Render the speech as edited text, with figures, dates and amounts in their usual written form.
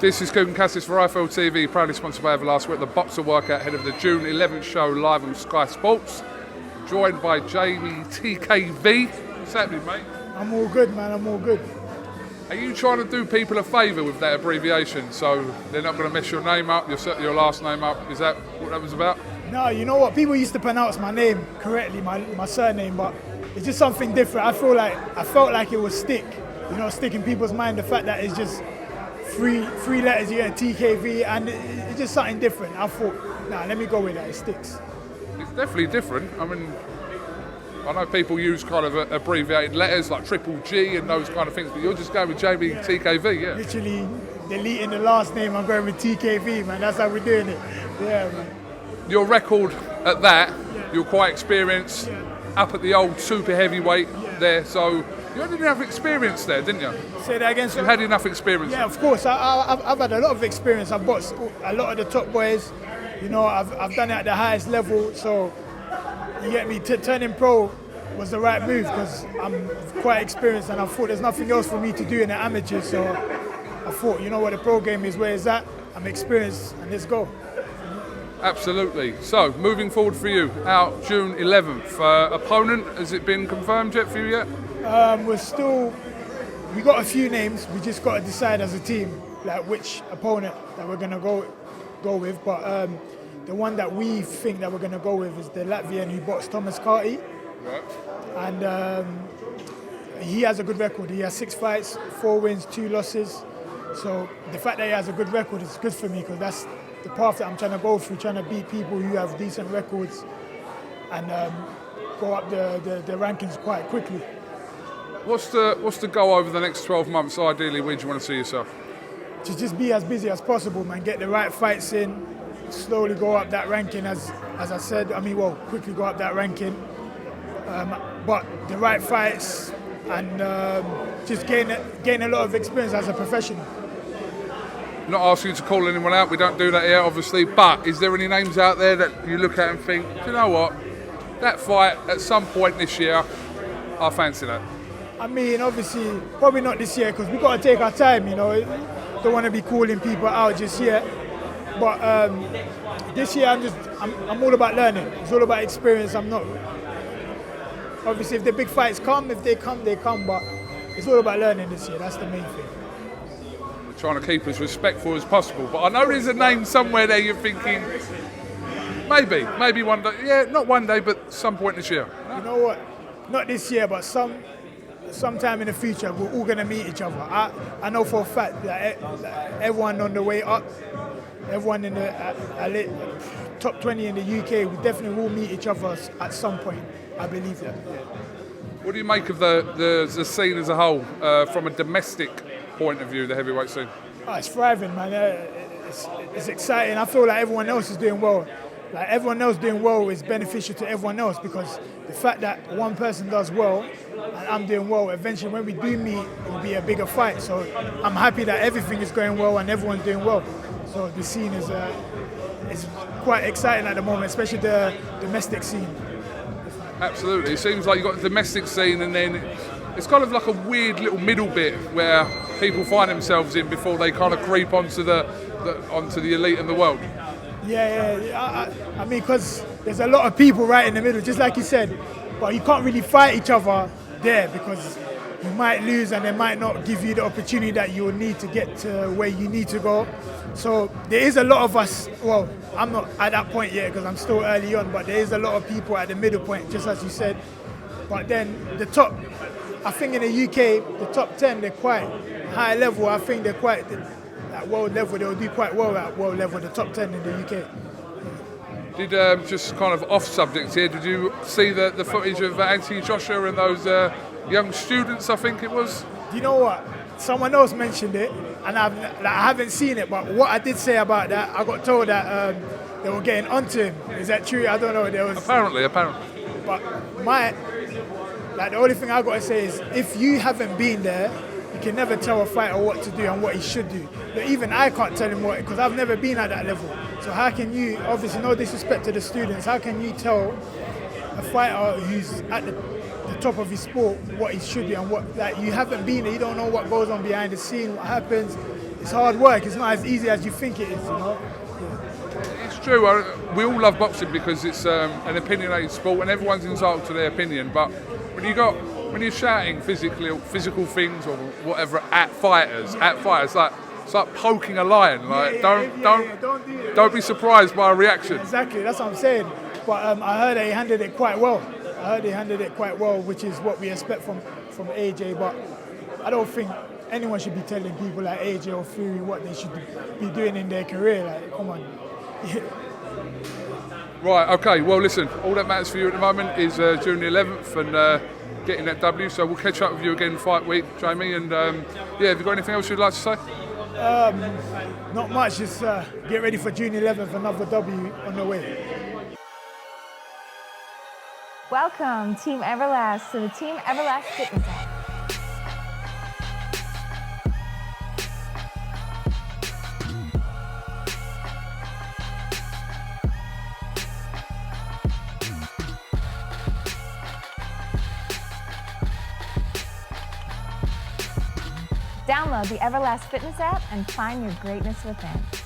This is KUGAN CASSIUS for IFL TV, proudly sponsored by Everlast. We're at the boxer workout ahead of the June 11th show live on Sky Sports. Joined by Jeamie Tkv. What's happening, mate? I'm all good, man. I'm all good. Are you trying to do people a favour with that abbreviation so they're not going to mess your name up, your last name up? Is that what that was about? No, you know what? People used to pronounce my name correctly, my surname, but it's just something different. I felt like it would stick, stick in people's mind. The fact that it's just three letters, you get a TKV, and it's just something different. I thought, nah, let me go with that. It sticks. It's definitely different. I mean, I know people use kind of abbreviated letters like triple G and those kind of things, but you're just going with Jeamie Tkv, yeah? Literally deleting the last name, I'm going with TKV, man. That's how we're doing it. Yeah, man. Your record at that, you're quite experienced, up at the old super heavyweight there, so you had enough experience there, didn't you? Say that again, sir? You had enough experience. Yeah, of course. I've had a lot of experience. I've boxed a lot of the top boys. I've done it at the highest level, so you get me. Turning pro was the right move because I'm quite experienced, and I thought there's nothing else for me to do in the amateur. So I thought, what the pro game is, where it's at. I'm experienced, and let's go. Absolutely. So moving forward for you, out June 11th. Opponent, has it been confirmed yet for you yet? We got a few names. We just got to decide as a team, like which opponent that we're gonna go with. But the one that we think that we're gonna go with is the Latvian who boxed Thomas Carty. Right. And he has a good record. He has 6 fights, 4 wins, 2 losses. So the fact that he has a good record is good for me because that's the path that I'm trying to go through, trying to beat people who have decent records and go up the rankings quite quickly. What's the goal over the next 12 months? Ideally, where do you want to see yourself? To just be as busy as possible, man. Get the right fights in, slowly go up that ranking. As I said, quickly go up that ranking. But the right fights and just gain a lot of experience as a professional. Not asking you to call anyone out, we don't do that here obviously, but is there any names out there that you look at and think, do you know what, that fight at some point this year, I fancy that? I mean, obviously, probably not this year because we've got to take our time, Don't want to be calling people out just yet. But this year, I'm all about learning. It's all about experience. I'm not... Obviously, if the big fights come, if they come, they come. But it's all about learning this year. That's the main thing. We're trying to keep as respectful as possible. But I know there's a name somewhere there you're thinking, maybe one day. Yeah, not one day, but some point this year. You know what? Not this year, but sometime in the future, we're all going to meet each other. I know for a fact that everyone on the way up, everyone in the top 20 in the UK, we definitely will meet each other at some point. I believe that. Yeah. What do you make of the scene as a whole, from a domestic point of view, the heavyweight scene? Oh, it's thriving, man. It's exciting. I feel like everyone else is doing well. Like everyone else doing well is beneficial to everyone else because the fact that one person does well and I'm doing well, eventually when we do meet, it will be a bigger fight. So I'm happy that everything is going well and everyone's doing well. So the scene is quite exciting at the moment, especially the domestic scene. Absolutely. It seems like you've got the domestic scene and then it's kind of like a weird little middle bit where people find themselves in before they kind of creep onto the elite in the world. Yeah. I mean, because there's a lot of people right in the middle, just like you said, but you can't really fight each other there because you might lose and they might not give you the opportunity that you will need to get to where you need to go. So there is a lot of us, well, I'm not at that point yet because I'm still early on, but there is a lot of people at the middle point, just as you said. But then the top, I think in the UK, the top 10, they're quite high level. I think they're quite, at world level, they'll do quite well at world level, the top 10 in the UK. Did, just kind of off subject here, did you see the footage of Anthony Joshua and those young students, I think it was? You know what? Someone else mentioned it, and I haven't seen it, but what I did say about that, I got told that they were getting onto him. Is that true? I don't know. Apparently. But the only thing I got to say is, if you haven't been there, you can never tell a fighter what to do and what he should do. But even I can't tell him what, because I've never been at that level. So how can you, obviously no disrespect to the students, how can you tell a fighter who's at the top of his sport what he should do and what, like, you haven't been there, you don't know what goes on behind the scene, what happens. it's hard work. It's not as easy as you think it is, you know. It's true. We all love boxing because it's an opinionated sport, and everyone's entitled to their opinion. But when you're shouting physical things or whatever at fighters, like it's like poking a lion. Like don't be surprised by a reaction. Exactly, that's what I'm saying. But I heard that he handled it quite well. Which is what we expect from AJ. But I don't think anyone should be telling people like AJ or Fury what they should be doing in their career. Like, come on. Right, okay, well listen, all that matters for you at the moment is June the 11th and getting that W, so we'll catch up with you again fight week, Jeamie, and yeah, have you got anything else you'd like to say? Not much, just get ready for June 11th, another W on the way. Welcome, Team Everlast, to the Team Everlast Fitness app. Download the Everlast Fitness app and find your greatness within.